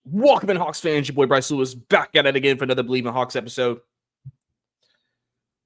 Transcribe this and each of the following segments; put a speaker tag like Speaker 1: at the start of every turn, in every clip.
Speaker 1: Welcome in, Hawks fans. Your boy Bryce Lewis back at it again for another Believe in Hawks episode.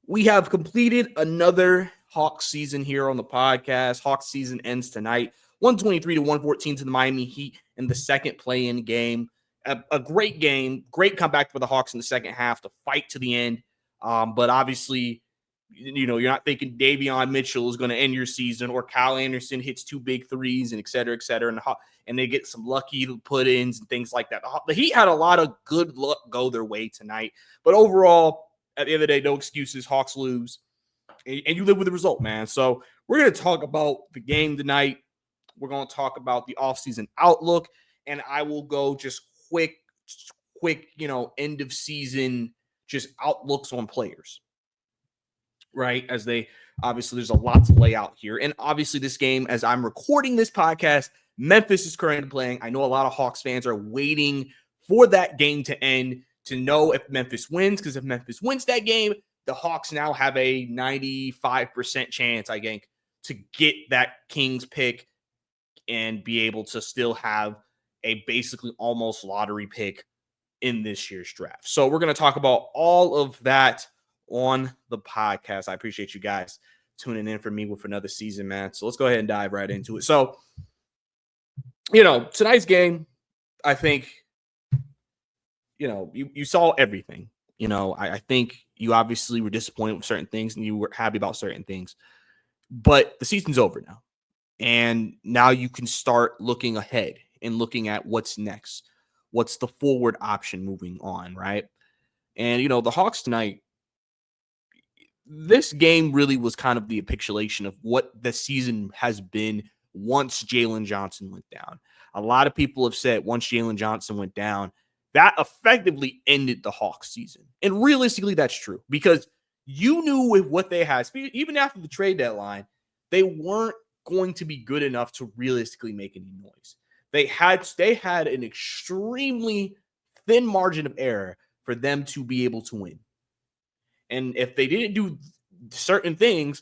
Speaker 1: We have completed another Hawks season here on the podcast. Hawks season ends tonight, 123-114 to the Miami Heat in the second play-in game. A great game, great comeback for the Hawks in the second half to fight to the end. But obviously, you're not thinking Davion Mitchell is going to end your season or Kyle Anderson hits two big threes and et cetera, et cetera. And they get some lucky put-ins and things like that. The Heat had a lot of good luck go their way tonight. But overall, at the end of the day, no excuses. Hawks lose. And you live with the result, man. So we're going to talk about the game tonight. We're going to talk about the offseason outlook. And I will go just quick, end of season, just outlooks on players. Right? As obviously there's a lot to lay out here. And obviously this game, as I'm recording this podcast, Memphis is currently playing. I know a lot of Hawks fans are waiting for that game to end to know if Memphis wins, because if Memphis wins that game, the Hawks now have a 95% chance, I think, to get that Kings pick and be able to still have a basically almost lottery pick in this year's draft. So we're going to talk about all of that on the podcast. I appreciate you guys tuning in for me with another season, man. So let's go ahead and dive right into it. So, tonight's game, I think, you saw everything. I think you obviously were disappointed with certain things and you were happy about certain things. But the season's over now. And now you can start looking ahead and looking at what's next. What's the forward option moving on, right? And, the Hawks tonight, this game really was kind of the encapsulation of what the season has been once Jalen Johnson went down. A lot of people have said once Jalen Johnson went down, that effectively ended the Hawks season. And realistically, that's true because you knew with what they had, even after the trade deadline, they weren't going to be good enough to realistically make any noise. They had an extremely thin margin of error for them to be able to win. And if they didn't do certain things,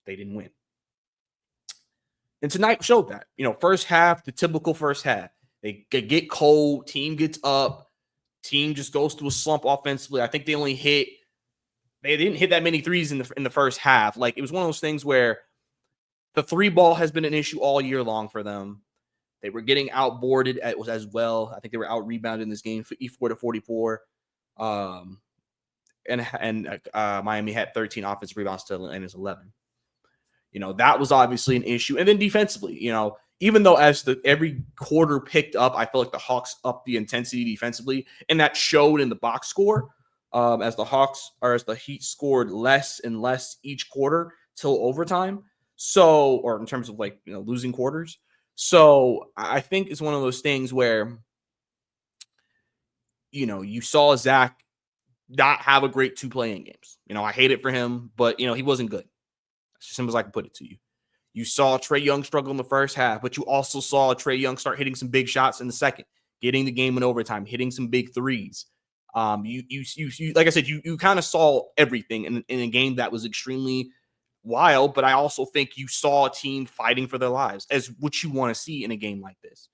Speaker 1: they didn't win. And tonight showed that. First half, the typical first half. They get cold, team gets up, team just goes through a slump offensively. I think they didn't hit that many threes in the first half. Like, it was one of those things where the three ball has been an issue all year long for them. They were getting outboarded as well. I think they were out rebounded in this game, 54-44. And Miami had 13 offensive rebounds to Atlanta's 11. That was obviously an issue. And then defensively, even though as every quarter picked up, I feel like the Hawks upped the intensity defensively, and that showed in the box score as the Heat scored less and less each quarter till overtime. So, or in terms of losing quarters. So I think it's one of those things where, you saw Zach not have a great two playing games. I hate it for him, but he wasn't good. As simple as I can put it to you. You saw Trae Young struggle in the first half, but you also saw Trae Young start hitting some big shots in the second, getting the game in overtime, hitting some big threes. You like I said, you kind of saw everything in a game that was extremely wild, but I also think you saw a team fighting for their lives, as what you want to see in a game like this.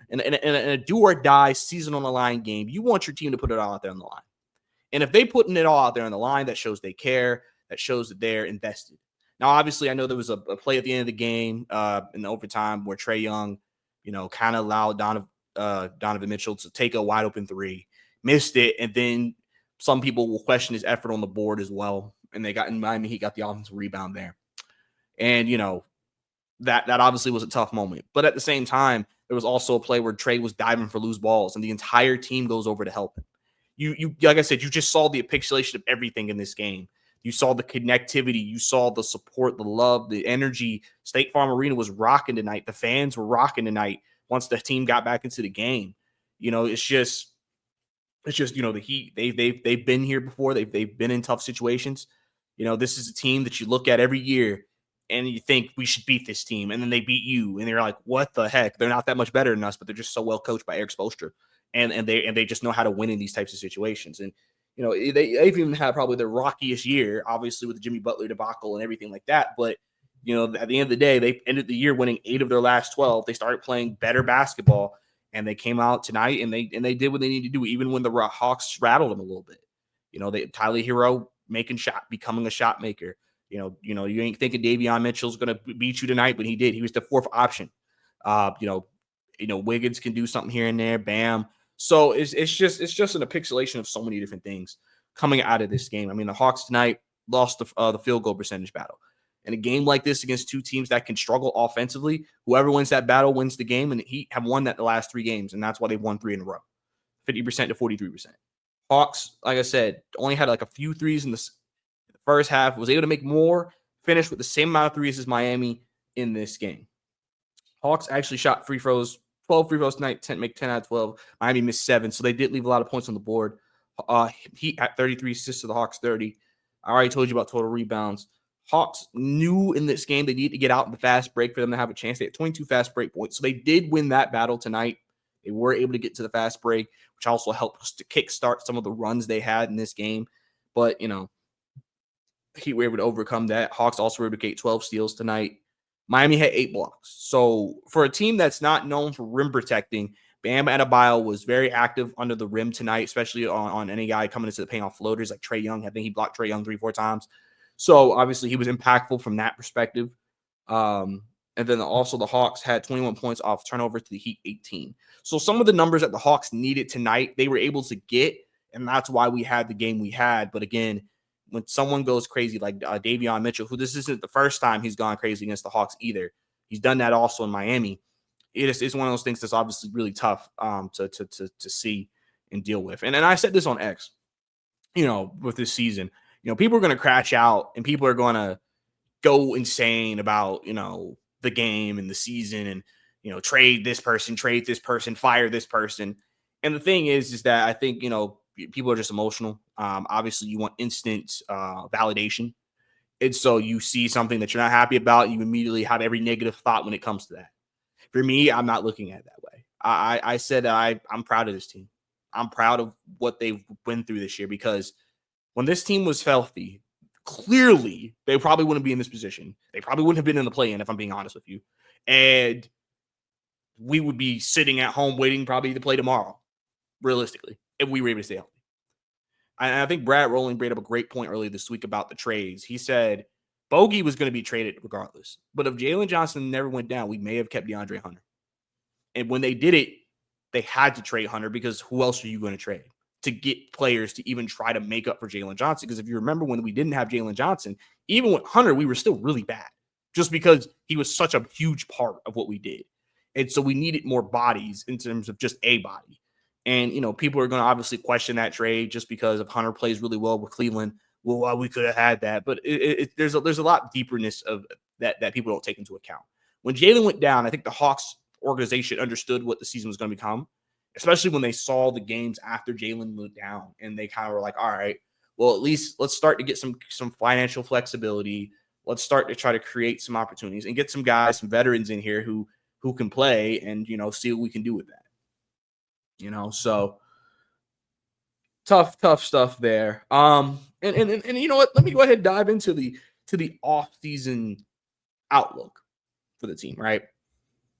Speaker 1: In a do or die season on the line game, you want your team to put it all out there on the line. And if they putting it all out there on the line, that shows they care, that shows that they're invested. Now, obviously, I know there was a play at the end of the game in the overtime where Trae Young, kind of allowed Donovan Mitchell to take a wide open three, missed it, and then some people will question his effort on the board as well. And he got the offensive rebound there. And, that obviously was a tough moment. But at the same time, there was also a play where Trae was diving for loose balls, and the entire team goes over to help him. You like I said, you just saw the encapsulation of everything in this game. You saw the connectivity. You saw the support, the love, the energy. State Farm Arena was rocking tonight. The fans were rocking tonight once the team got back into the game. It's just the Heat. They've been here before. They've been in tough situations. This is a team that you look at every year and you think we should beat this team, and then they beat you, and they're like, what the heck? They're not that much better than us, but they're just so well coached by Eric Spoelstra, and they just know how to win in these types of situations. And they've even had probably their rockiest year, obviously with the Jimmy Butler debacle and everything like that. But, at the end of the day, they ended the year winning 8 of their last 12. They started playing better basketball. And they came out tonight and they did what they needed to do, even when the Hawks rattled them a little bit. Tyler Hero becoming a shot maker. You ain't thinking Davion Mitchell's gonna beat you tonight, but he did. He was the fourth option. Wiggins can do something here and there. Bam. So it's just an encapsulation of so many different things coming out of this game. I mean, the Hawks tonight lost the field goal percentage battle. In a game like this against two teams that can struggle offensively, whoever wins that battle wins the game, and the Heat have won that the last 3 games, and that's why they've won 3 in a row, 50% to 43%. Hawks, like I said, only had like a few threes in the first half, was able to make more, finished with the same amount of threes as Miami in this game. Hawks actually shot 12 free throws tonight, make 10 out of 12. Miami missed 7, so they did leave a lot of points on the board. Heat at 33 assists to the Hawks 30. I already told you about total rebounds. Hawks knew in this game they needed to get out in the fast break for them to have a chance. They had 22 fast break points, so they did win that battle tonight. They were able to get to the fast break, which also helped to kickstart some of the runs they had in this game. But, Heat were able to overcome that. Hawks also were able to get 12 steals tonight. Miami had 8 blocks. So for a team that's not known for rim protecting, Bam Adebayo was very active under the rim tonight, especially on any guy coming into the paint off floaters like Trae Young. I think he blocked Trae Young 3-4 times. So obviously he was impactful from that perspective. And then also the Hawks had 21 points off turnover to the Heat 18. So some of the numbers that the Hawks needed tonight, they were able to get, and that's why we had the game we had. But again, when someone goes crazy like Davion Mitchell, who this isn't the first time he's gone crazy against the Hawks either. He's done that also in Miami. It's one of those things that's obviously really tough to see and deal with. And I said this on X, with this season. People are going to crash out and people are going to go insane about, the game and the season and, trade this person, fire this person. And the thing is that I think, people are just emotional. Obviously, you want instant validation. And so you see something that you're not happy about, you immediately have every negative thought when it comes to that. For me, I'm not looking at it that way. I said that I'm proud of this team. I'm proud of what they've been through this year because when this team was healthy, clearly they probably wouldn't be in this position. They probably wouldn't have been in the play-in, if I'm being honest with you. And we would be sitting at home waiting probably to play tomorrow, realistically, if we were able to stay healthy. And I think Brad Rowling made up a great point earlier this week about the trades. He said Bogey was going to be traded regardless. But if Jalen Johnson never went down, we may have kept DeAndre Hunter. And when they did it, they had to trade Hunter because who else are you going to trade to get players to even try to make up for Jalen Johnson? Because if you remember when we didn't have Jalen Johnson, even with Hunter, we were still really bad just because he was such a huge part of what we did. And so we needed more bodies in terms of just a body. And, people are going to obviously question that trade just because if Hunter plays really well with Cleveland, well, we could have had that. But there's a lot deeperness of that people don't take into account. When Jalen went down, I think the Hawks organization understood what the season was going to become, especially when they saw the games after Jalen went down. And they kind of were like, all right, well, at least let's start to get some financial flexibility. Let's start to try to create some opportunities and get some guys, some veterans in here who can play and, see what we can do with that. So tough stuff there. And you know what? Let me go ahead and dive into the off-season outlook for the team, right?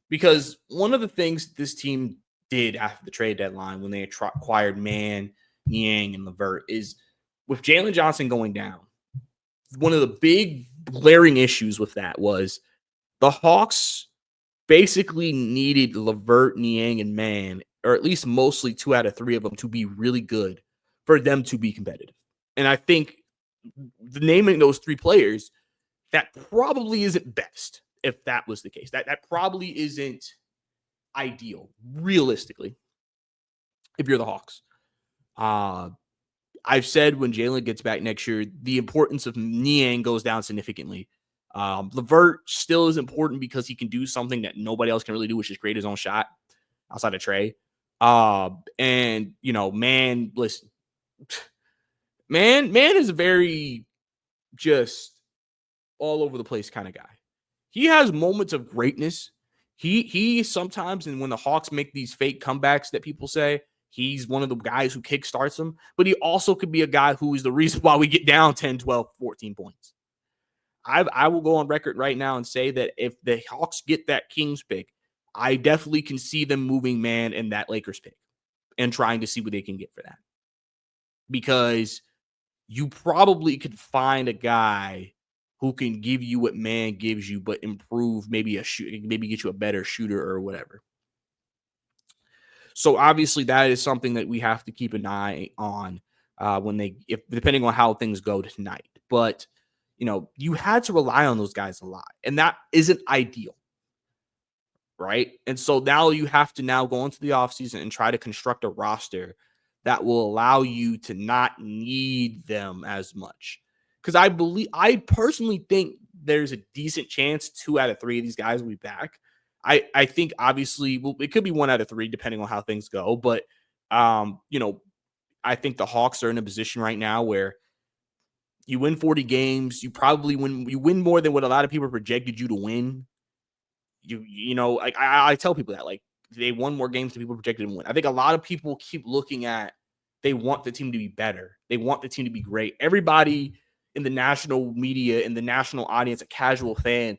Speaker 1: Because one of the things this team did after the trade deadline when they acquired Mann, Niang, and LeVert is with Jalen Johnson going down, one of the big glaring issues with that was the Hawks basically needed LeVert, Niang, and Mann, or at least mostly 2 out of 3 of them, to be really good for them to be competitive. And I think naming those 3 players, that probably isn't best if that was the case. That probably isn't ideal, realistically, if you're the Hawks. I've said when Jalen gets back next year, the importance of Niang goes down significantly. LeVert still is important because he can do something that nobody else can really do, which is create his own shot outside of Trae. And, Mann, listen, Mann is a very just all over the place kind of guy. He has moments of greatness. He sometimes, and when the Hawks make these fake comebacks that people say, he's one of the guys who kickstarts them, but he also could be a guy who is the reason why we get down 10, 12, 14 points. I will go on record right now and say that if the Hawks get that Kings pick, I definitely can see them moving man in that Lakers pick and trying to see what they can get for that. Because you probably could find a guy who can give you what man gives you, but improve maybe maybe get you a better shooter or whatever. So obviously that is something that we have to keep an eye on depending on how things go tonight. But you had to rely on those guys a lot, and that isn't ideal, right? And so now you have to go into the offseason and try to construct a roster that will allow you to not need them as much. Because I personally think there's a decent chance 2 out of 3 of these guys will be back. I think obviously, it could be 1 out of 3 depending on how things go. But, I think the Hawks are in a position right now where you win 40 games. You win more than what a lot of people projected you to win. I tell people that, like, they won more games than people projected them to win. I think a lot of people keep looking at, they want the team to be better. They want the team to be great. Everybody in the national media, in the national audience, a casual fan,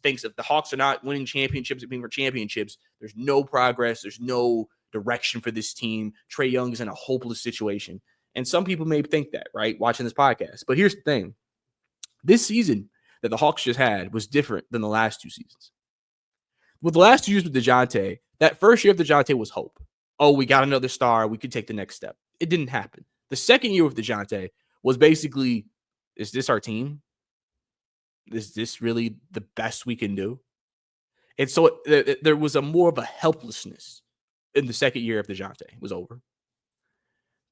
Speaker 1: thinks if the Hawks are not winning championships and being for championships, there's no progress. There's no direction for this team. Trae Young is in a hopeless situation. And some people may think that, right, watching this podcast. But here's the thing. This season that the Hawks just had was different than the last 2 seasons. With the last 2 years with DeJounte, that first year of DeJounte was hope. Oh, we got another star. We could take the next step. It didn't happen. The second year with DeJounte was basically, is this our team? Is this really the best we can do? And so there was more of a helplessness in the second year of DeJounte was over.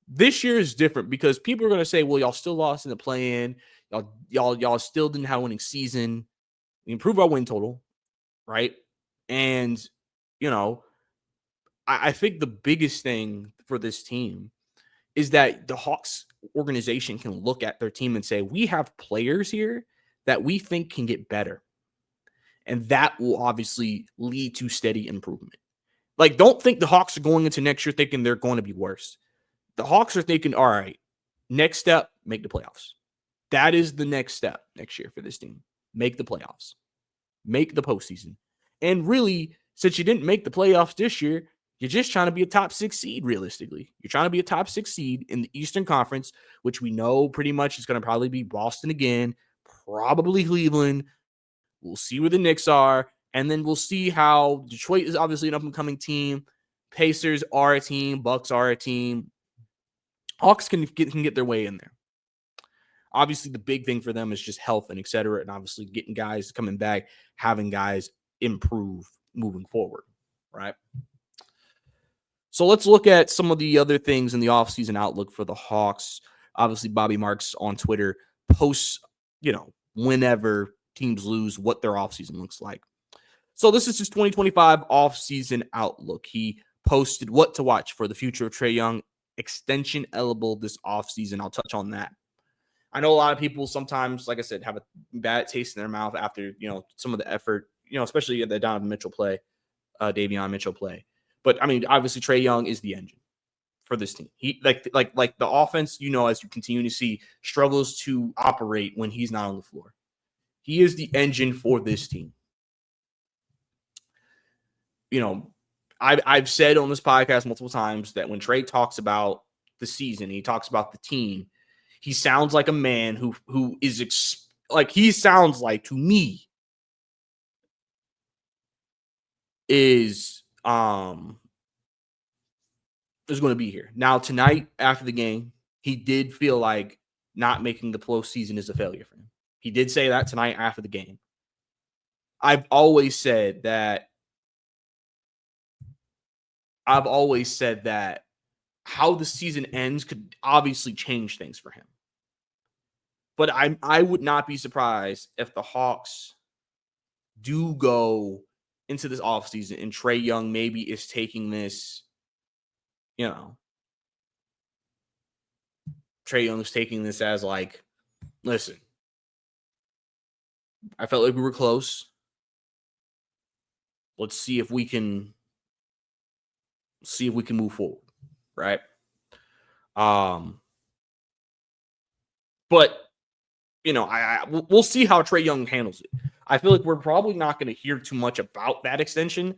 Speaker 1: This year is different because people are going to say, well, y'all still lost in the play-in. Y'all still didn't have a winning season. We improved our win total, right? And, I think the biggest thing for this team is that the Hawks organization can look at their team and say, we have players here that we think can get better. And that will obviously lead to steady improvement. Like, don't think the Hawks are going into next year thinking they're going to be worse. The Hawks are thinking, all right, next step, make the playoffs. That is the next step next year for this team. Make the playoffs. Make the postseason. And really, since you didn't make the playoffs this year, you're just trying to be a top 6 seed, realistically. You're trying to be a top 6 seed in the Eastern Conference, which we know pretty much is going to probably be Boston again, probably Cleveland. We'll see where the Knicks are, and then we'll see how Detroit is obviously an up-and-coming team. Pacers are a team. Bucks are a team. Hawks can get their way in there. Obviously, the big thing for them is just health and et cetera, and obviously getting guys coming back, having guys improve moving forward, right? So let's look at some of the other things in the offseason outlook for the Hawks. Obviously, Bobby Marks on Twitter posts, whenever teams lose, what their offseason looks like. So this is his 2025 offseason outlook. He posted what to watch for the future of Trae Young, extension eligible this offseason. I'll touch on that. I know a lot of people sometimes, like I said, have a bad taste in their mouth after, some of the effort, especially the Davion Mitchell play. But I mean, obviously Trae Young is the engine for this team. He like the offense, as you continue to see, struggles to operate when he's not on the floor. He is the engine for this team. I've said on this podcast multiple times that when Trae talks about the season, he talks about the team, he sounds like a man who is he sounds like, to me, is going to be here. Now, tonight, after the game, he did feel like not making the postseason is a failure for him. He did say that tonight after the game. I've always said that how the season ends could obviously change things for him. But I would not be surprised if the Hawks do go into this offseason and Trae Young maybe is taking this, Trae Young is taking this as like, listen, I felt like we were close. Let's see if we can move forward, right? But we'll see how Trae Young handles it. I feel like we're probably not going to hear too much about that extension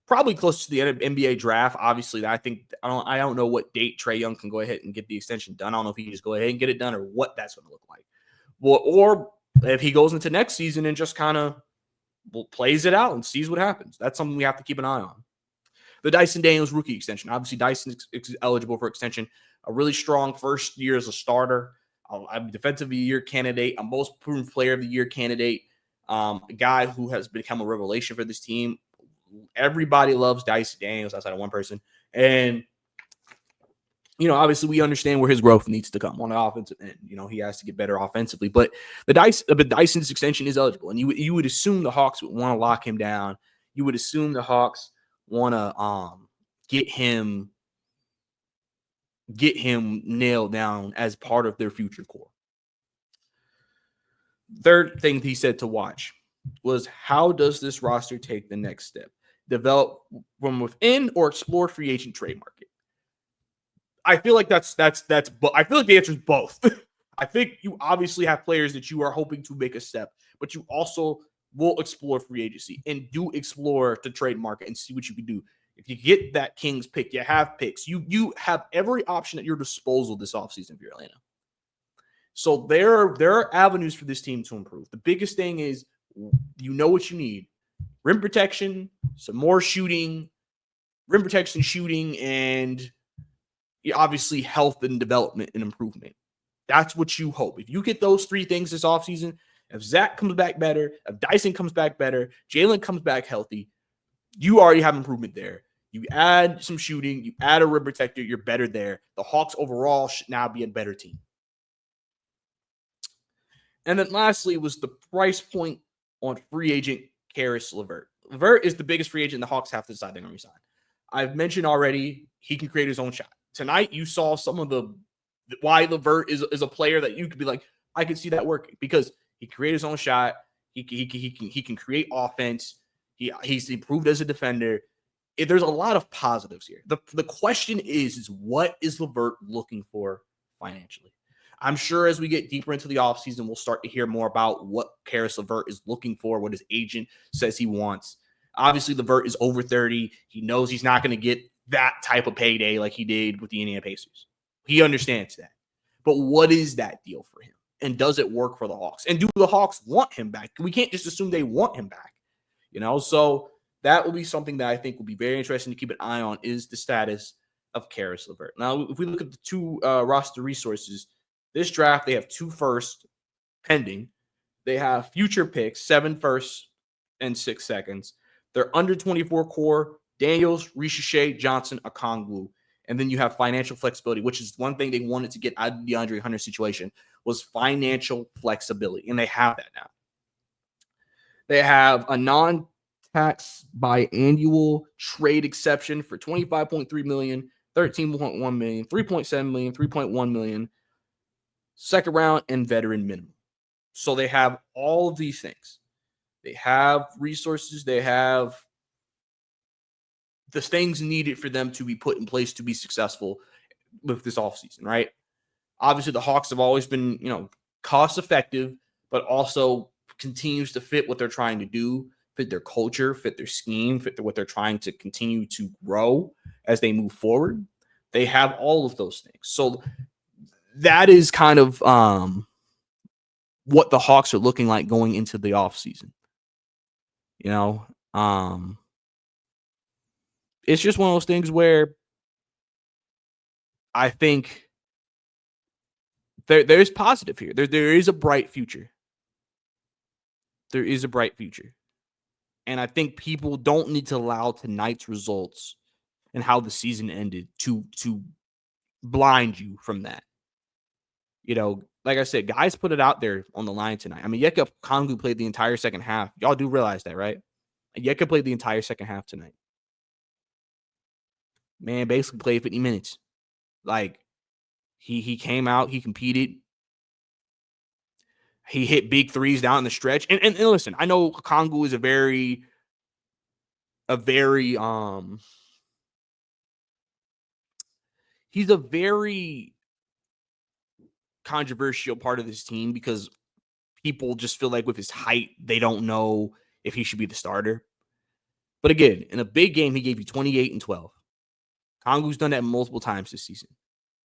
Speaker 1: probably close to the NBA draft. Obviously, I don't know what date Trae Young can go ahead and get the extension done. I don't know if he can just go ahead and get it done or what that's going to look like. Well, or if he goes into next season and just kind of plays it out and sees what happens. That's something we have to keep an eye on. The Dyson Daniels rookie extension. Obviously, Dyson is eligible for extension. A really strong first year as a starter. I'm a defensive of the year candidate. A most proven player of the year candidate. A guy who has become a revelation for this team. Everybody loves Dyson Daniels outside of one person. And, obviously we understand where his growth needs to come on the offensive end. He has to get better offensively. But Dyson's extension is eligible. And you would assume the Hawks would want to lock him down. You would assume the Hawks want to get him nailed down as part of their future core. Third thing he said to watch was, how does this roster take the next step? Develop from within or explore free agent trade market? I feel like that's I feel like the answer is both. I think you obviously have players that you are hoping to make a step, but you also will explore free agency and do explore the trade market and see what you can do. If you get that Kings pick, you have picks. You have every option at your disposal this offseason for Atlanta. So there are avenues for this team to improve. The biggest thing is, what you need. Rim protection, some more shooting, rim protection, shooting, and obviously health and development and improvement. That's what you hope. If you get those three things this offseason, if Zach comes back better, if Dyson comes back better, Jalen comes back healthy, you already have improvement there. You add some shooting, you add a rim protector, you're better there. The Hawks overall should now be a better team. And then lastly was the price point on free agent Caris LeVert. LeVert is the biggest free agent the Hawks have to decide they're going to resign. I've mentioned already he can create his own shot. Tonight you saw some of the why LeVert is a player that you could be like, I could see that working because he created his own shot. He can create offense. He's improved as a defender. There's a lot of positives here. The question is what is LeVert looking for financially? I'm sure as we get deeper into the offseason, we'll start to hear more about what Caris LeVert is looking for, what his agent says he wants. Obviously, LeVert is over 30. He knows he's not going to get that type of payday like he did with the Indiana Pacers. He understands that. But what is that deal for him? And does it work for the Hawks? And do the Hawks want him back? We can't just assume they want him back. So that will be something that I think will be very interesting to keep an eye on, is the status of Caris LeVert. Now, if we look at the two roster resources, this draft, they have 2 firsts pending. They have future picks, 7 firsts and 6 seconds. They're under 24 core, Daniels, Richiche, Johnson, Okongwu. And then you have financial flexibility, which is one thing they wanted to get out of the DeAndre Hunter situation, was financial flexibility. And they have that now. They have a non-tax biannual trade exception for $25.3 million, $13.1 million, $3.7 million, $3.1 million, second round, and veteran minimum. So they have all of these things. They have resources. They have the things needed for them to be put in place to be successful with this offseason, right? Obviously, the Hawks have always been, cost effective, but also continues to fit what they're trying to do, fit their culture, fit their scheme, fit what they're trying to continue to grow as they move forward. They have all of those things. So that is kind of what the Hawks are looking like going into the offseason. It's just one of those things where I think there's positive here. There is a bright future. There is a bright future. And I think people don't need to allow tonight's results and how the season ended to blind you from that. Like I said, guys put it out there on the line tonight. I mean, Yeka Kongu played the entire second half. Y'all do realize that, right? Yeka played the entire second half tonight. Man, basically played 50 minutes. Like, he came out, he competed. He hit big threes down the stretch. And listen, I know Kongu is a very he's a very controversial part of this team because people just feel like with his height, they don't know if he should be the starter. But again, in a big game, he gave you 28 and 12. Kongu's done that multiple times this season.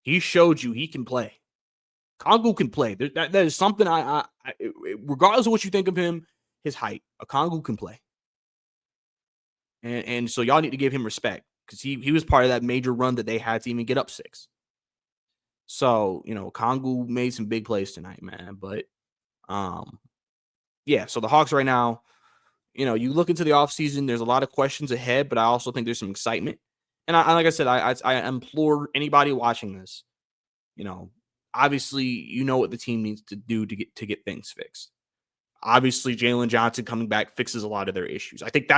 Speaker 1: He showed you he can play. Kongu can play. That is something regardless of what you think of him, his height, a Kongu can play. And so y'all need to give him respect because he was part of that major run that they had to even get up 6. So, Kongu made some big plays tonight, man. But, yeah, so the Hawks right now, you look into the offseason, there's a lot of questions ahead, but I also think there's some excitement. And like I said, I implore anybody watching this, obviously, what the team needs to do to get things fixed. Obviously, Jalen Johnson coming back fixes a lot of their issues. I think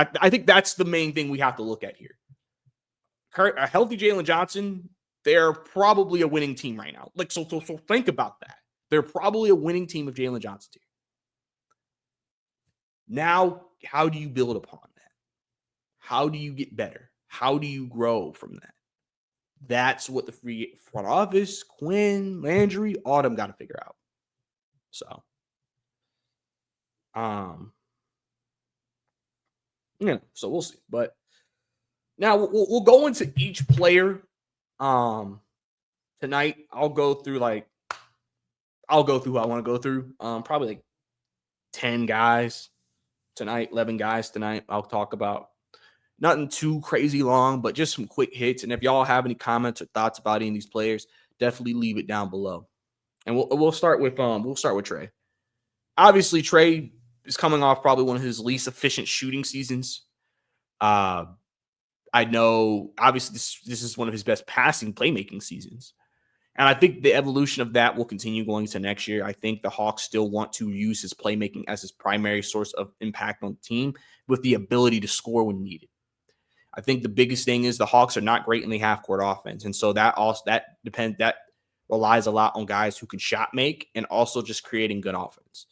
Speaker 1: that's the main thing we have to look at here. A healthy Jalen Johnson, they're probably a winning team right now. So think about that. They're probably a winning team of Jalen Johnson here. Now, how do you build upon that? How do you get better? How do you grow from that? That's what the free front office, Quinn, Landry, all of them got to figure out. So, so we'll see. But now we'll go into each player tonight. I'll go through who I want to go through. Probably like 10 guys tonight, 11 guys tonight. I'll talk about nothing too crazy long, but just some quick hits. And if y'all have any comments or thoughts about any of these players, definitely leave it down below. And we'll start with Trey. Obviously, Trey is coming off probably one of his least efficient shooting seasons. I know, obviously, this is one of his best passing playmaking seasons. And I think the evolution of that will continue going into next year. I think the Hawks still want to use his playmaking as his primary source of impact on the team with the ability to score when needed. I think the biggest thing is the Hawks are not great in the half-court offense. And so that relies a lot on guys who can shot make and also just creating good offense.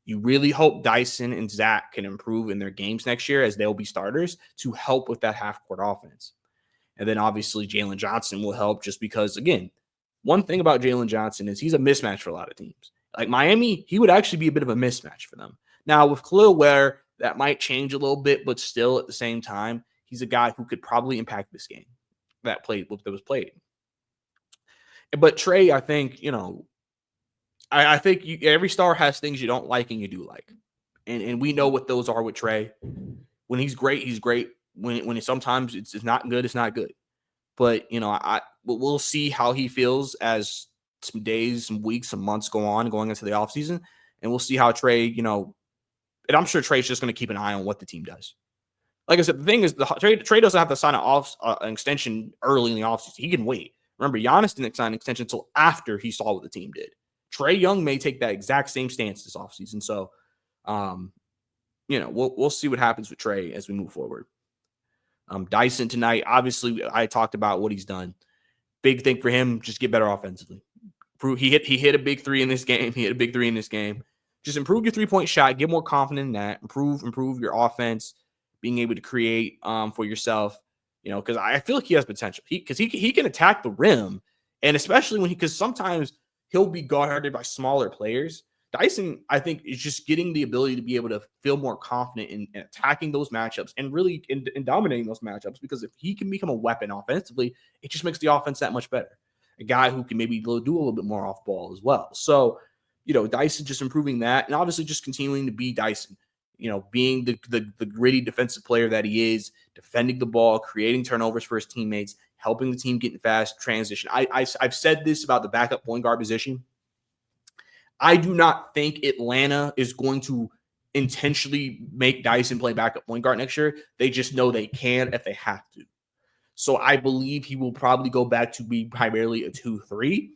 Speaker 1: You really hope Dyson and Zach can improve in their games next year as they'll be starters to help with that half-court offense. And then obviously Jalen Johnson will help just because, again, one thing about Jalen Johnson is he's a mismatch for a lot of teams. Like Miami, he would actually be a bit of a mismatch for them. Now with Khalil Ware, that might change a little bit, but still at the same time, he's a guy who could probably impact this game that was played. But Trey, I think, I think every star has things you don't like and you do like. And we know what those are with Trey. When he's great, he's great. When sometimes it's not good, it's not good. But, we'll see how he feels as some days, some weeks, some months going into the offseason. And we'll see how Trey, and I'm sure Trey's just going to keep an eye on what the team does. Like I said, the thing is, Trey doesn't have to sign an extension early in the offseason. He can wait. Remember, Giannis didn't sign an extension until after he saw what the team did. Trey Young may take that exact same stance this offseason. So, we'll see what happens with Trey as we move forward. Dyson tonight, obviously, I talked about what he's done. Big thing for him, just get better offensively. He hit a big three in this game. Just improve your three-point shot, get more confident in that, improve your offense, being able to create for yourself, because I feel like he has potential. He can attack the rim, and especially because sometimes he'll be guarded by smaller players. Dyson, I think, is just getting the ability to be able to feel more confident in attacking those matchups and really in dominating those matchups, because if he can become a weapon offensively, it just makes the offense that much better. A guy who can maybe do a little bit more off ball as well. So, Dyson just improving that, and obviously just continuing to be Dyson, being the gritty defensive player that he is, defending the ball, creating turnovers for his teammates, helping the team get in fast transition. I've said this about the backup point guard position. I do not think Atlanta is going to intentionally make Dyson play backup point guard next year. They just know they can if they have to. So I believe he will probably go back to be primarily a 2-3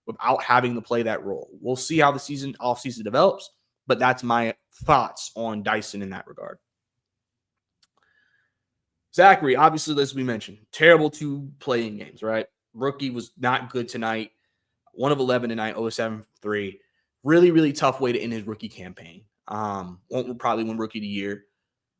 Speaker 1: without having to play that role. We'll see how the offseason develops, but that's my thoughts on Dyson in that regard. Zachary, obviously, as we mentioned, terrible 2 playing games, right? Rookie was not good tonight. 1 of 11 tonight, 0-7 3. Really, really tough way to end his rookie campaign. Won't probably win rookie of the year.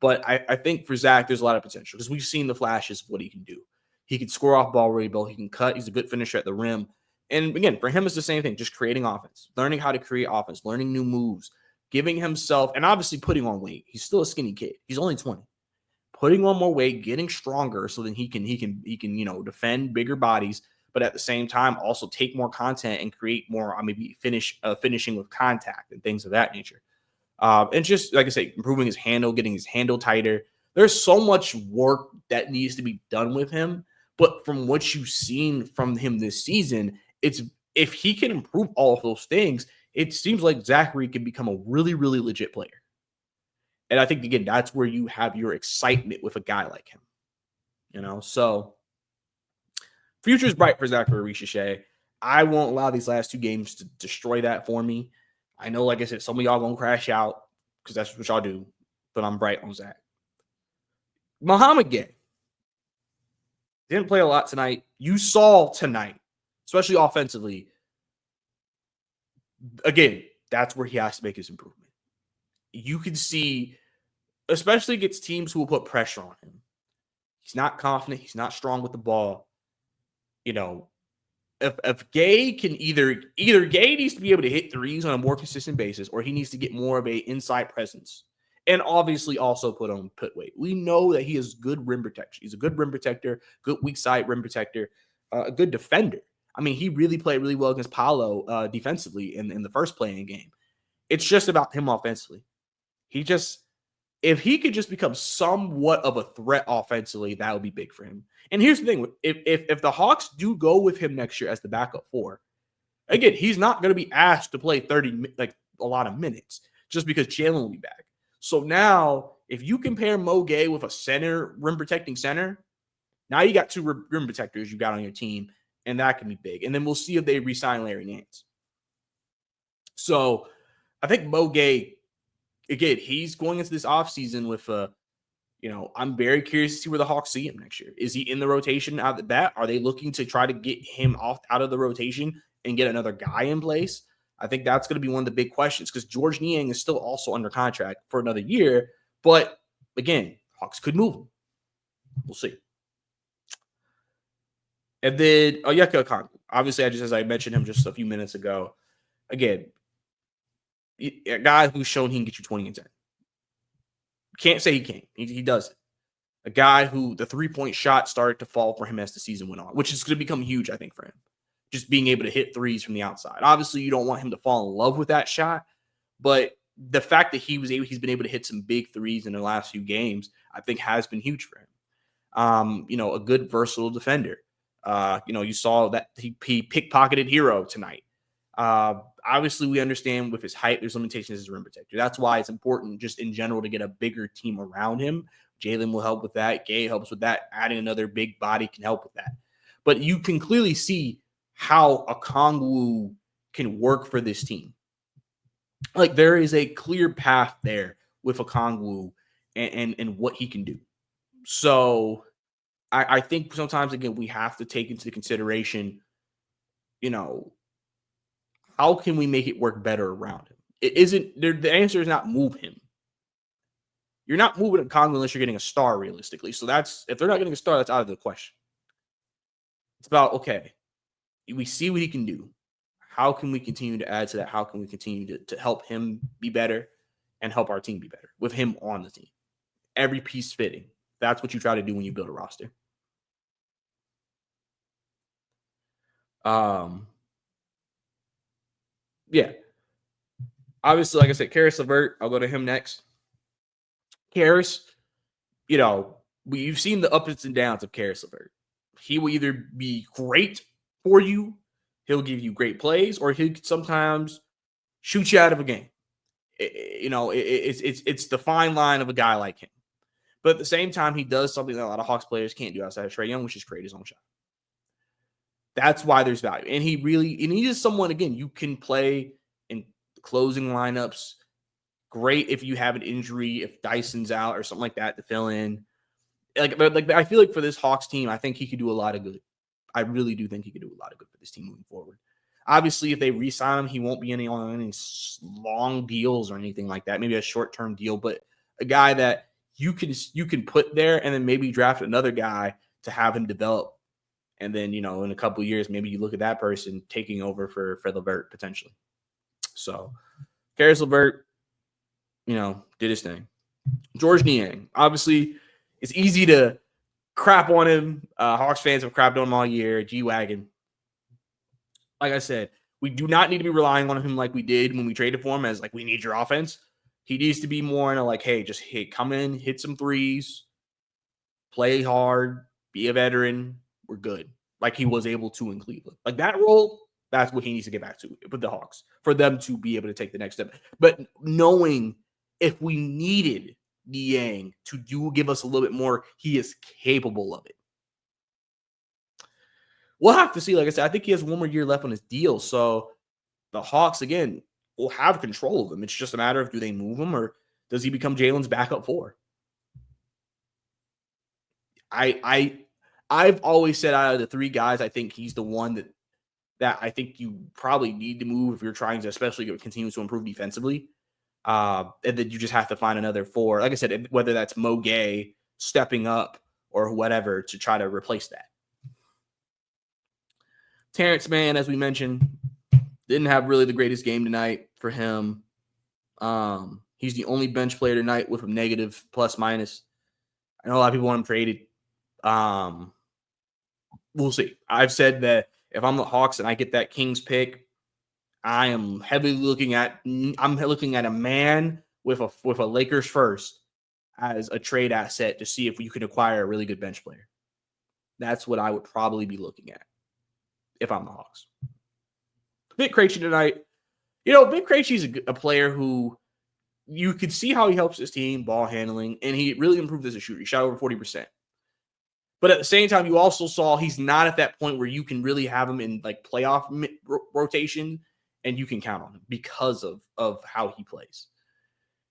Speaker 1: But I think for Zach, there's a lot of potential because we've seen the flashes of what he can do. He can score off ball really well. He can cut. He's a good finisher at the rim. And again, for him, it's the same thing, just creating offense, learning how to create offense, learning new moves, giving himself, and obviously putting on weight. He's still a skinny kid. He's only 20. putting on more weight, getting stronger, so then he can defend bigger bodies, but at the same time also take more content and create more maybe finishing with contact and things of that nature. And just like I say, improving his handle, getting his handle tighter. There's so much work that needs to be done with him. But from what you've seen from him this season, it's if he can improve all of those things, it seems like Zachary can become a really, really legit player. And I think, again, that's where you have your excitement with a guy like him. So future's bright for Zachary Richichet. I won't allow these last two games to destroy that for me. I know, like I said, some of y'all going to crash out because that's what y'all do, but I'm bright on Zach. Muhammad Gay didn't play a lot tonight. You saw tonight, especially offensively. Again, that's where he has to make his improvement. You can see, especially against teams who will put pressure on him. He's not confident. He's not strong with the ball. If Gay can either Gay needs to be able to hit threes on a more consistent basis, or he needs to get more of a inside presence, and obviously also put weight. We know that he has good rim protection. He's a good rim protector, good weak side rim protector, a good defender. I mean, he really played really well against Paolo defensively in the first playing game. It's just about him offensively. If he could just become somewhat of a threat offensively, that would be big for him. And here's the thing: if the Hawks do go with him next year as the backup 4, again, he's not going to be asked to play a lot of minutes just because Jalen will be back. So now, if you compare Mo Gay with a center, rim protecting center, now you got 2 rim protectors you got on your team, and that can be big. And then we'll see if they re-sign Larry Nance. So I think Mo Gay, again, he's going into this offseason with I'm very curious to see where the Hawks see him next year. Is he in the rotation out of the bat? Are they looking to try to get him out of the rotation and get another guy in place? I think that's going to be one of the big questions because George Niang is still also under contract for another year. But again, Hawks could move him. We'll see. And then Onyeka Okongwu. Obviously, as I mentioned him just a few minutes ago, again, a guy who's shown he can get you 20 and 10. Can't say he can't. He does it. A guy who the three-point shot started to fall for him as the season went on, which is going to become huge, I think, for him. Just being able to hit threes from the outside. Obviously, you don't want him to fall in love with that shot, but the fact that he's been able to hit some big threes in the last few games, I think has been huge for him. A good versatile defender. You saw that he pickpocketed Hero tonight. Obviously, we understand with his height, there's limitations as a rim protector. That's why it's important just in general to get a bigger team around him. Jalen will help with that. Gay helps with that. Adding another big body can help with that. But you can clearly see how Okongwu can work for this team. Like, there is a clear path there with Okongwu and what he can do. So I think sometimes, again, we have to take into consideration, how can we make it work better around him? It isn't the answer is not move him. You're not moving Okongwu unless you're getting a star realistically. So if they're not getting a star, that's out of the question. It's about, okay, we see what he can do. How can we continue to add to that? How can we continue to help him be better and help our team be better with him on the team? Every piece fitting. That's what you try to do when you build a roster. Yeah. Obviously, like I said, Karis LeVert, I'll go to him next. Karis, you've seen the ups and downs of Karis LeVert. He will either be great for you, he'll give you great plays, or he could sometimes shoot you out of a game. It's the fine line of a guy like him. But at the same time, he does something that a lot of Hawks players can't do outside of Trae Young, which is create his own shot. That's why there's value. And he is someone, again, you can play in closing lineups. Great if you have an injury, if Dyson's out or something like that to fill in. I feel like for this Hawks team, I think he could do a lot of good. I really do think he could do a lot of good for this team moving forward. Obviously, if they re-sign him, he won't be on any long deals or anything like that. Maybe a short-term deal, but a guy that you can put there and then maybe draft another guy to have him develop. And then, in a couple of years, maybe you look at that person taking over for LeVert potentially. So, Karis LeVert, did his thing. George Niang, obviously, It's easy to crap on him. Hawks fans have crapped on him all year. G-Wagon. Like I said, we do not need to be relying on him like we did when we traded for him as like, we need your offense. He needs to be more in a like, hey, just come in, hit some threes, play hard, be a veteran. We're good. Like he was able to in Cleveland. Like that role, that's what he needs to get back to with the Hawks for them to be able to take the next step. But knowing if we needed Niang to give us a little bit more, he is capable of it. We'll have to see. Like I said, I think he has one more year left on his deal. So the Hawks, again, will have control of him. It's just a matter of do they move him or does he become Jalen's backup four? I've always said out of the three guys, I think he's the one that I think you probably need to move if you're trying to, especially continue to improve defensively. And then you just have to find another four. Like I said, whether that's Mo Gay stepping up or whatever to try to replace that. Terrence Mann, as we mentioned, didn't have really the greatest game tonight for him. He's the only bench player tonight with a negative plus minus. I know a lot of people want him traded. We'll see. I've said that if I'm the Hawks and I get that Kings pick, I am heavily looking at a man with a Lakers first as a trade asset to see if you can acquire a really good bench player. That's what I would probably be looking at if I'm the Hawks. Vic Krejci tonight. Vic Krejci is a player who you could see how he helps his team, ball handling, and he really improved as a shooter. He shot over 40%. But at the same time, you also saw he's not at that point where you can really have him in like playoff rotation and you can count on him because of how he plays.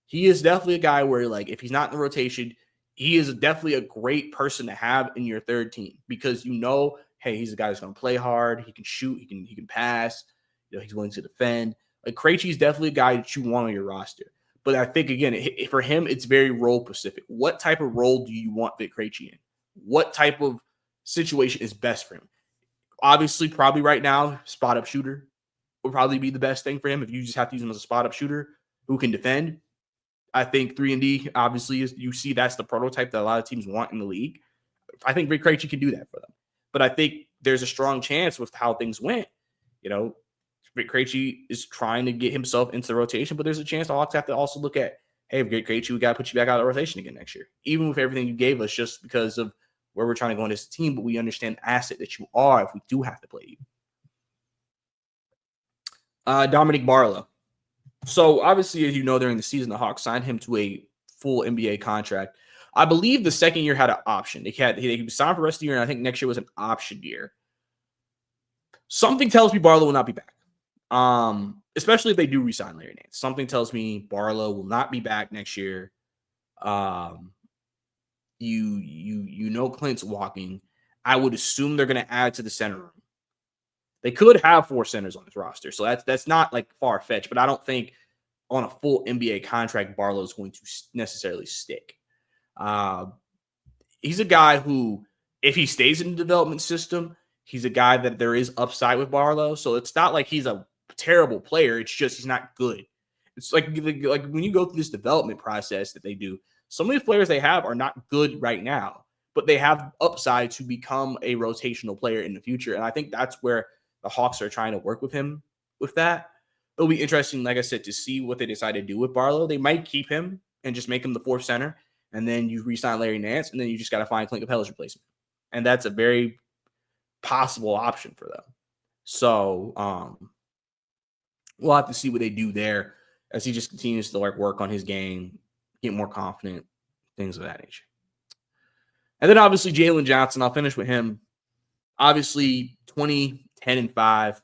Speaker 1: He is definitely a guy where, like, if he's not in the rotation, he is definitely a great person to have in your third team because hey, he's a guy that's going to play hard. He can shoot. He can pass. He's willing to defend. Like Krejci is definitely a guy that you want on your roster. But I think, again, for him, it's very role specific. What type of role do you want Vic Krejci in? What type of situation is best for him? Obviously, probably right now, spot up shooter would probably be the best thing for him if you just have to use him as a spot up shooter who can defend. I think 3-and-D, obviously, you see that's the prototype that a lot of teams want in the league. I think Vic Krejci can do that for them. But I think there's a strong chance with how things went. Vic Krejci is trying to get himself into the rotation, but there's a chance the Hawks have to also look at, hey, Vic Krejci, we got to put you back out of the rotation again next year, even with everything you gave us just because of where we're trying to go in as a team, but we understand the asset that you are if we do have to play you. Dominic Barlow. So obviously, as you know, during the season, the Hawks signed him to a full NBA contract. I believe the second year had an option. He was signed for the rest of the year, and I think next year was an option year. Something tells me Barlow will not be back. Especially if they do re-sign Larry Nance. Something tells me Barlow will not be back next year. Clint's walking. I would assume they're going to add to the center room. They could have 4 centers on this roster, so that's not like far-fetched, but I don't think on a full NBA contract Barlow is going to necessarily stick. He's a guy who, if he stays in the development system, he's a guy that there is upside with Barlow, so it's not like he's a terrible player. It's just he's not good. It's like when you go through this development process that they do, some of these players they have are not good right now, but they have upside to become a rotational player in the future. And I think that's where the Hawks are trying to work with him with that. It'll be interesting, like I said, to see what they decide to do with Barlow. They might keep him and just make him the 4th center, and then you re-sign Larry Nance, and then you just got to find Clint Capella's replacement. And that's a very possible option for them. So we'll have to see what they do there as he just continues to work on his game, get more confident, things of that nature. And then obviously Jalen Johnson, I'll finish with him. Obviously 20, 10, and 5,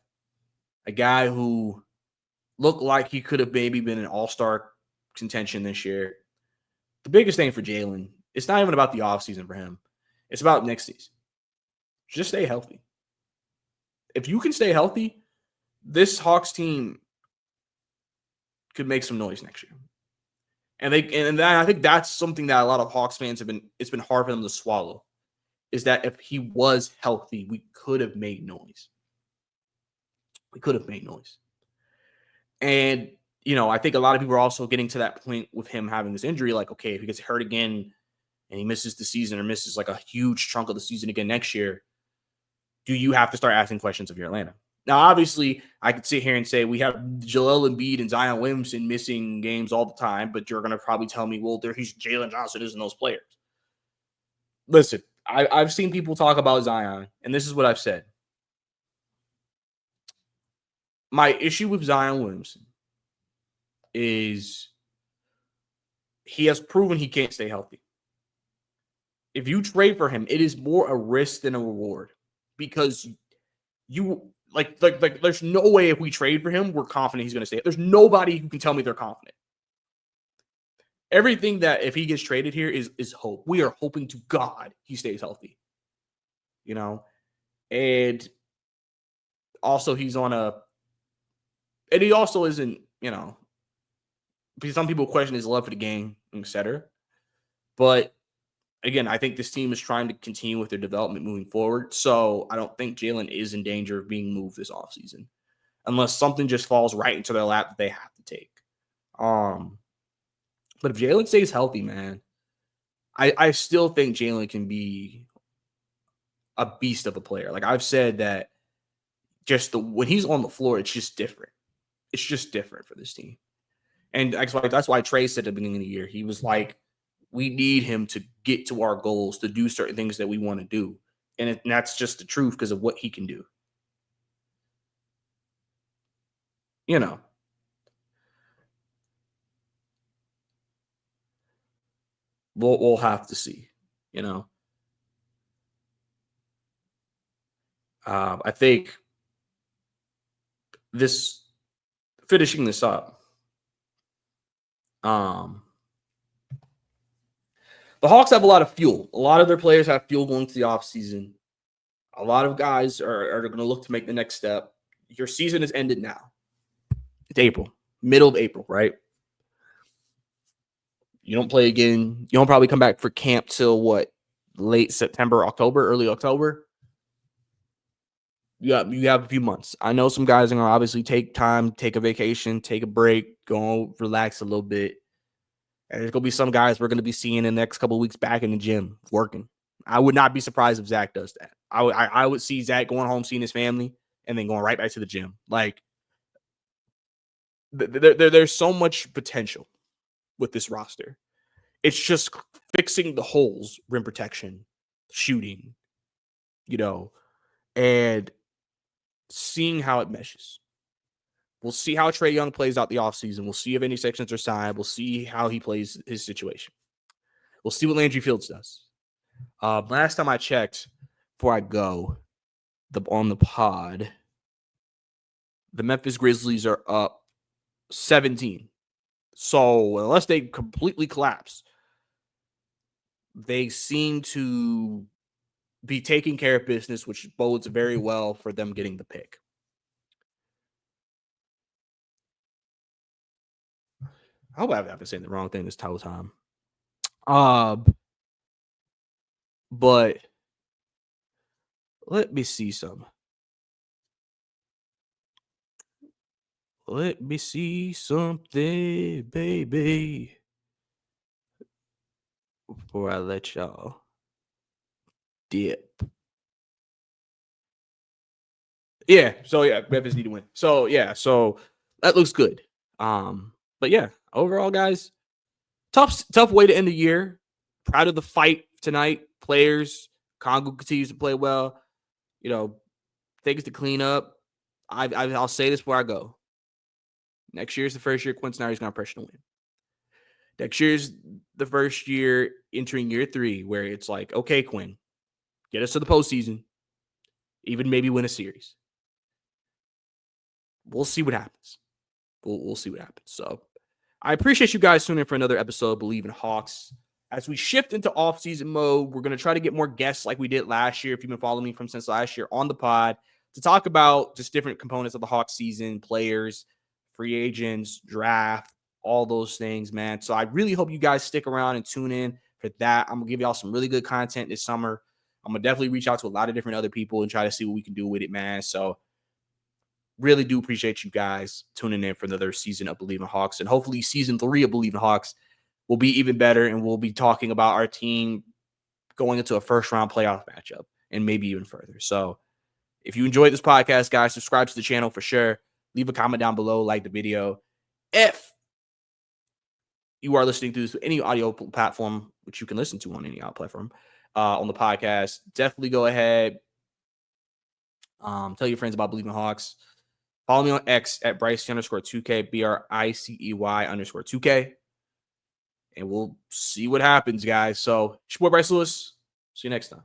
Speaker 1: a guy who looked like he could have maybe been an all-star contention this year. The biggest thing for Jalen, it's not even about the offseason for him. It's about next season. Just stay healthy. If you can stay healthy, this Hawks team could make some noise next year. And I think that's something that a lot of Hawks fans it's been hard for them to swallow, is that if he was healthy, we could have made noise. And, I think a lot of people are also getting to that point with him having this injury. Like, okay, if he gets hurt again, and he misses the season or misses like a huge chunk of the season again next year, do you have to start asking questions of your Atlanta? Now, obviously, I could sit here and say we have Joel Embiid and Zion Williamson missing games all the time, but you're going to probably tell me, well, he's Jalen Johnson isn't those players. Listen, I've seen people talk about Zion, and this is what I've said. My issue with Zion Williamson is he has proven he can't stay healthy. If you trade for him, it is more a risk than a reward because you like there's no way if we trade for him, we're confident he's going to stay. There's nobody who can tell me they're confident. Everything that if he gets traded here is hope. We are hoping to God he stays healthy. And also he's on and he also isn't, because some people question his love for the game, etc. But again, I think this team is trying to continue with their development moving forward. So I don't think Jalen is in danger of being moved this offseason unless something just falls right into their lap that they have to take. But if Jalen stays healthy, man, I still think Jalen can be a beast of a player. Like I've said that when he's on the floor, it's just different. It's just different for this team. And that's why Trey said at the beginning of the year, he was like, we need him to get to our goals, to do certain things that we want to do. And that's just the truth because of what he can do. We'll have to see, I think finishing this up, the Hawks have a lot of fuel. A lot of their players have fuel going to the offseason. A lot of guys are going to look to make the next step. Your season is ended now. It's April, middle of April, right? You don't play again. You don't probably come back for camp till what? Late September, October, early October. You have a few months. I know some guys are going to obviously take time, take a vacation, take a break, go relax a little bit. And there's going to be some guys we're going to be seeing in the next couple of weeks back in the gym working. I would not be surprised if Zach does that. I would see Zach going home, seeing his family, and then going right back to the gym. Like, there's so much potential with this roster. It's just fixing the holes, rim protection, shooting, and seeing how it meshes. We'll see how Trae Young plays out the offseason. We'll see if any sections are signed. We'll see how he plays his situation. We'll see what Landry Fields does. Last time I checked, before I go on the pod, the Memphis Grizzlies are up 17. So unless they completely collapse, they seem to be taking care of business, which bodes very well for them getting the pick. I hope I've been saying the wrong thing this whole time. But let me see some. Let me see something, baby, before I let y'all dip. Yeah, so yeah, Memphis need to win. So yeah, so that looks good. But yeah, overall, guys, tough way to end the year. Proud of the fight tonight. Players, Congo continues to play well. Things to clean up. I'll say this before I go. Next year is the first year Quinn Snyder's going to pressure to win. Next year's the first year entering year 3 where it's like, okay, Quinn, get us to the postseason, even maybe win a series. We'll see what happens. We'll see what happens. So I appreciate you guys tuning in for another episode of Believe in Hawks. As we shift into off-season mode, we're going to try to get more guests like we did last year, if you've been following me since last year, on the pod to talk about just different components of the Hawks season, players, free agents, draft, all those things, man. So I really hope you guys stick around and tune in for that. I'm going to give y'all some really good content this summer. I'm going to definitely reach out to a lot of different other people and try to see what we can do with it, man. So really do appreciate you guys tuning in for another season of Believe in Hawks, and hopefully season 3 of Believe in Hawks will be even better, and we'll be talking about our team going into a first-round playoff matchup and maybe even further. So if you enjoyed this podcast, guys, subscribe to the channel for sure. Leave a comment down below, like the video. If you are listening to this to any audio platform, which you can listen to on any audio platform on the podcast, definitely go ahead. Tell your friends about Believe in Hawks. Follow me on X at Bryce_2K, BRICEY_2K. And we'll see what happens, guys. So, it's your boy Bryce Lewis. See you next time.